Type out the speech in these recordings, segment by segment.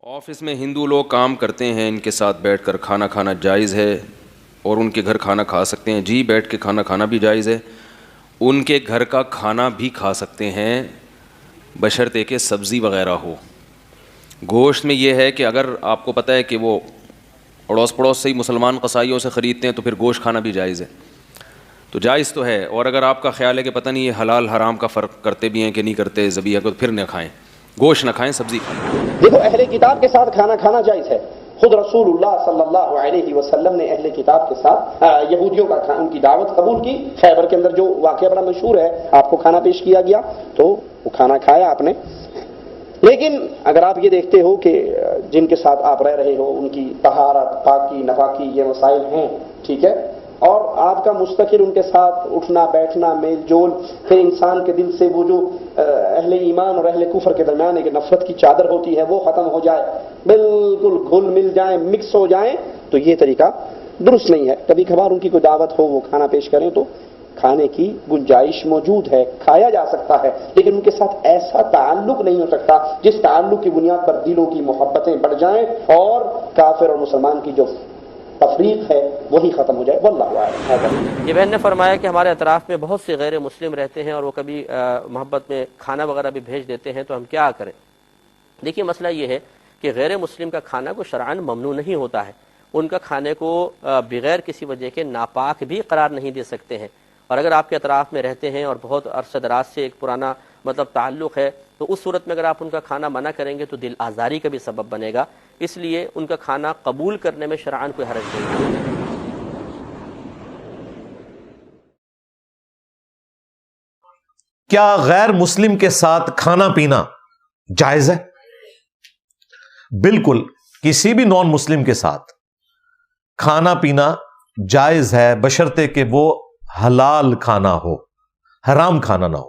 Office میں ہندو لوگ کام کرتے ہیں، ان کے ساتھ بیٹھ کر کھانا کھانا جائز ہے اور ان کے گھر کھانا کھا سکتے ہیں؟ جی، بیٹھ کے کھانا کھانا بھی جائز ہے، ان کے گھر کا کھانا بھی کھا سکتے ہیں بشرطے کہ سبزی وغیرہ ہو۔ گوشت میں یہ ہے کہ اگر آپ کو پتہ ہے کہ وہ اڑوس پڑوس سے ہی مسلمان قصائیوں سے خریدتے ہیں تو پھر گوشت کھانا بھی جائز ہے، تو جائز تو ہے۔ اور اگر آپ کا خیال ہے کہ پتہ نہیں یہ حلال حرام کا فرق کرتے بھی ہیں کہ نہیں کرتے ذبیحہ کو، تو پھر نہ کھائیں، گوشت نہ کھائیں، سبزی کھائیں۔ دیکھو، اہل کتاب کے ساتھ کھانا کھانا جائز ہے۔ خود رسول اللہ صلی اللہ علیہ وسلم نے اہل کتاب کے ساتھ یہودیوں کا ان کی دعوت قبول کی۔ خیبر کے اندر جو واقعہ بڑا مشہور ہے، آپ کو کھانا پیش کیا گیا تو وہ کھانا کھایا آپ نے۔ لیکن اگر آپ یہ دیکھتے ہو کہ جن کے ساتھ آپ رہ رہے ہو ان کی طہارت، پاکی، نپاکی، یہ مسائل ہیں، ٹھیک ہے، اور آپ کا مستقل ان کے ساتھ اٹھنا بیٹھنا، میل جول، پھر انسان کے دل سے وہ جو اہل ایمان اور اہل کفر کے درمیان ایک نفرت کی چادر ہوتی ہے وہ ختم ہو جائے، بالکل گھل مل جائیں، مکس ہو جائیں، تو یہ طریقہ درست نہیں ہے۔ کبھی کبھار ان کی کوئی دعوت ہو، وہ کھانا پیش کریں تو کھانے کی گنجائش موجود ہے، کھایا جا سکتا ہے، لیکن ان کے ساتھ ایسا تعلق نہیں ہو سکتا جس تعلق کی بنیاد پر دلوں کی محبتیں بڑھ جائیں اور کافر اور مسلمان کی جو تفریق ہے وہی ختم ہو جائے۔ واللہ اعلم۔ یہ بہن نے فرمایا کہ ہمارے اطراف میں بہت سے غیر مسلم رہتے ہیں اور وہ کبھی محبت میں کھانا وغیرہ بھی بھیج دیتے ہیں، تو ہم کیا کریں؟ دیکھیے، مسئلہ یہ ہے کہ غیر مسلم کا کھانا کو شرعاً ممنوع نہیں ہوتا ہے، ان کا کھانے کو بغیر کسی وجہ کے ناپاک بھی قرار نہیں دے سکتے ہیں۔ اور اگر آپ کے اطراف میں رہتے ہیں اور بہت عرصہ دراز سے ایک پرانا تعلق ہے، تو اس صورت میں اگر آپ ان کا کھانا منع کریں گے تو دل آزاری کا بھی سبب بنے گا، اس لیے ان کا کھانا قبول کرنے میں شرعاً کوئی حرج نہیں ہے۔ کیا غیر مسلم کے ساتھ کھانا پینا جائز ہے؟ بالکل، کسی بھی نان مسلم کے ساتھ کھانا پینا جائز ہے، بشرطے کہ وہ حلال کھانا ہو، حرام کھانا نہ ہو۔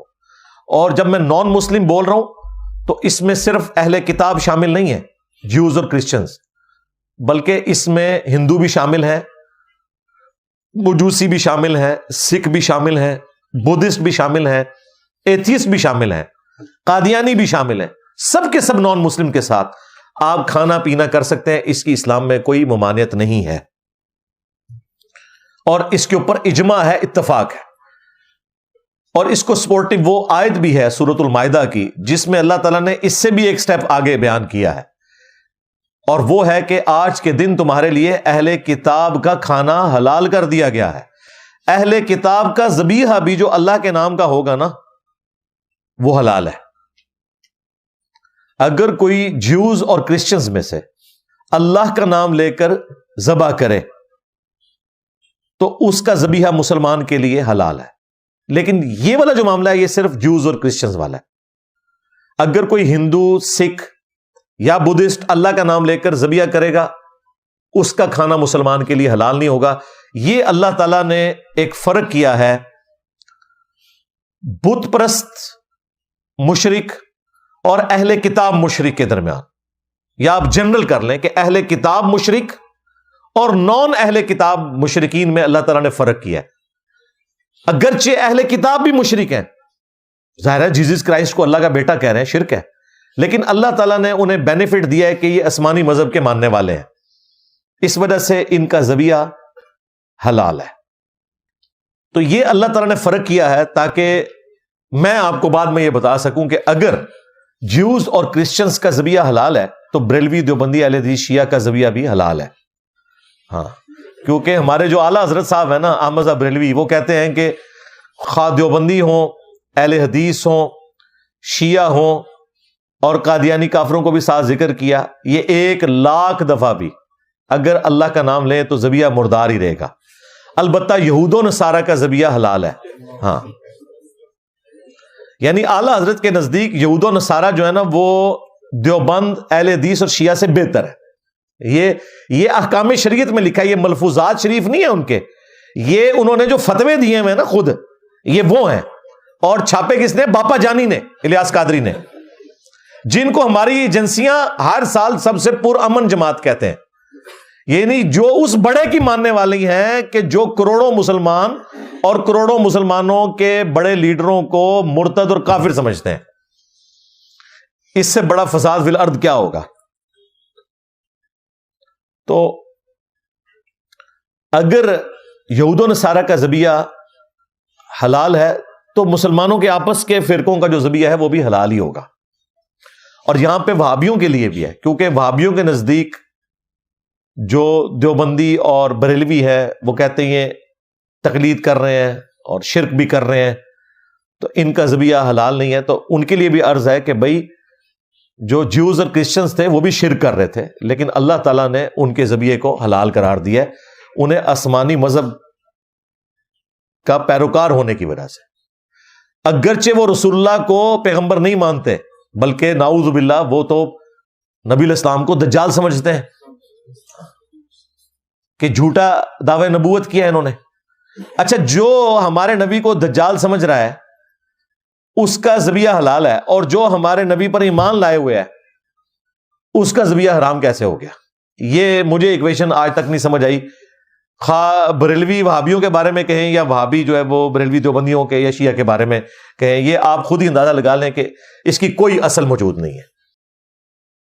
اور جب میں نان مسلم بول رہا ہوں تو اس میں صرف اہل کتاب شامل نہیں ہے، جیوز اور کرسچنز، بلکہ اس میں ہندو بھی شامل ہیں، مجوسی بھی شامل ہیں، سکھ بھی شامل ہیں، بدھسٹ بھی شامل ہیں، ایتھیسٹ بھی شامل ہیں، قادیانی بھی شامل ہیں۔ سب کے سب نان مسلم کے ساتھ آپ کھانا پینا کر سکتے ہیں، اس کی اسلام میں کوئی ممانعت نہیں ہے، اور اس کے اوپر اجماع ہے، اتفاق ہے۔ اور اس کو سپورٹو وہ آیت بھی ہے سورۃ المائدہ کی جس میں اللہ تعالیٰ نے اس سے بھی ایک سٹیپ آگے بیان کیا ہے، اور وہ ہے کہ آج کے دن تمہارے لیے اہل کتاب کا کھانا حلال کر دیا گیا ہے۔ اہل کتاب کا ذبیحہ بھی جو اللہ کے نام کا ہوگا نا، وہ حلال ہے۔ اگر کوئی جیوز اور کرسچنز میں سے اللہ کا نام لے کر ذبح کرے تو اس کا ذبیحہ مسلمان کے لیے حلال ہے، لیکن یہ والا جو معاملہ ہے یہ صرف جیوز اور کرسچنز والا ہے۔ اگر کوئی ہندو، سکھ یا بدھسٹ اللہ کا نام لے کر ذبیحہ کرے گا، اس کا کھانا مسلمان کے لیے حلال نہیں ہوگا۔ یہ اللہ تعالیٰ نے ایک فرق کیا ہے بت پرست مشرک اور اہل کتاب مشرک کے درمیان، یا آپ جنرل کر لیں کہ اہل کتاب مشرک اور نان اہل کتاب مشرکین میں اللہ تعالیٰ نے فرق کیا ہے۔ اگرچہ اہل کتاب بھی مشرک ہیں، ظاہر ہے جیزس کرائسٹ کو اللہ کا بیٹا کہہ رہے ہیں، شرک ہے، لیکن اللہ تعالیٰ نے انہیں بینیفٹ دیا ہے کہ یہ آسمانی مذہب کے ماننے والے ہیں، اس وجہ سے ان کا ذبیحہ حلال ہے۔ تو یہ اللہ تعالیٰ نے فرق کیا ہے تاکہ میں آپ کو بعد میں یہ بتا سکوں کہ اگر جیوز اور کرسچنز کا ذبیحہ حلال ہے تو بریلوی، دیوبندی، اہل حدیث، شیعہ کا ذبیحہ بھی حلال ہے۔ ہاں، کیونکہ ہمارے جو اعلیٰ حضرت صاحب ہیں نا، احمد صاحب بریلوی، وہ کہتے ہیں کہ خواہ دیوبندی ہوں، اہل حدیث ہوں، شیعہ ہوں اور قادیانی کافروں کو بھی ساتھ ذکر کیا، یہ 1,00,000 دفعہ بھی اگر اللہ کا نام لیں تو ذبیحہ مردار ہی رہے گا۔ البتہ یہود و نصارہ کا ذبیحہ حلال ہے۔ ہاں، یعنی اعلیٰ حضرت کے نزدیک یہود و نصارہ جو ہے نا وہ دیوبند، اہل حدیث اور شیعہ سے بہتر ہے۔ یہ احکام شریعت میں لکھا ہے، یہ ملفوظات شریف نہیں ہے ان کے، یہ انہوں نے جو فتوے دیے ہیں نا خود، یہ وہ ہیں، اور چھاپے کس نے؟ باپا جانی نے، الیاس قادری نے، جن کو ہماری ایجنسیاں ہر سال سب سے پرامن جماعت کہتے ہیں، یعنی جو اس بڑے کی ماننے والی ہیں کہ جو کروڑوں مسلمان اور کروڑوں مسلمانوں کے بڑے لیڈروں کو مرتد اور کافر سمجھتے ہیں۔ اس سے بڑا فساد فی الارض کیا ہوگا؟ تو اگر یہود و نصارہ کا ذبیحہ حلال ہے تو مسلمانوں کے آپس کے فرقوں کا جو ذبیحہ ہے وہ بھی حلال ہی ہوگا. اور یہاں پہ وہابیوں کے لیے بھی ہے، کیونکہ وہابیوں کے نزدیک جو دیوبندی اور بریلوی ہے وہ کہتے ہیں یہ تقلید کر رہے ہیں اور شرک بھی کر رہے ہیں، تو ان کا ذبیحہ حلال نہیں ہے. تو ان کے لیے بھی عرض ہے کہ بھائی جو جیوز اور کرسچنز تھے وہ بھی شرک کر رہے تھے، لیکن اللہ تعالیٰ نے ان کے ذبیحے کو حلال قرار دیا ہے، انہیں آسمانی مذہب کا پیروکار ہونے کی وجہ سے. اگرچہ وہ رسول اللہ کو پیغمبر نہیں مانتے، بلکہ نعوذ باللہ وہ تو نبی علیہ السلام کو دجال سمجھتے ہیں کہ جھوٹا دعوی نبوت کیا ہے انہوں نے. اچھا، جو ہمارے نبی کو دجال سمجھ رہا ہے اس کا ذبیحہ حلال ہے، اور جو ہمارے نبی پر ایمان لائے ہوئے ہے اس کا ذبیحہ حرام کیسے ہو گیا؟ یہ مجھے ایکویشن آج تک نہیں سمجھ آئی. خواہ بریلوی وہابیوں کے بارے میں کہیں یا وہابی جو ہے وہ بریلوی دیوبندیوں کے یا شیعہ کے بارے میں کہیں، یہ آپ خود ہی اندازہ لگا لیں کہ اس کی کوئی اصل موجود نہیں ہے.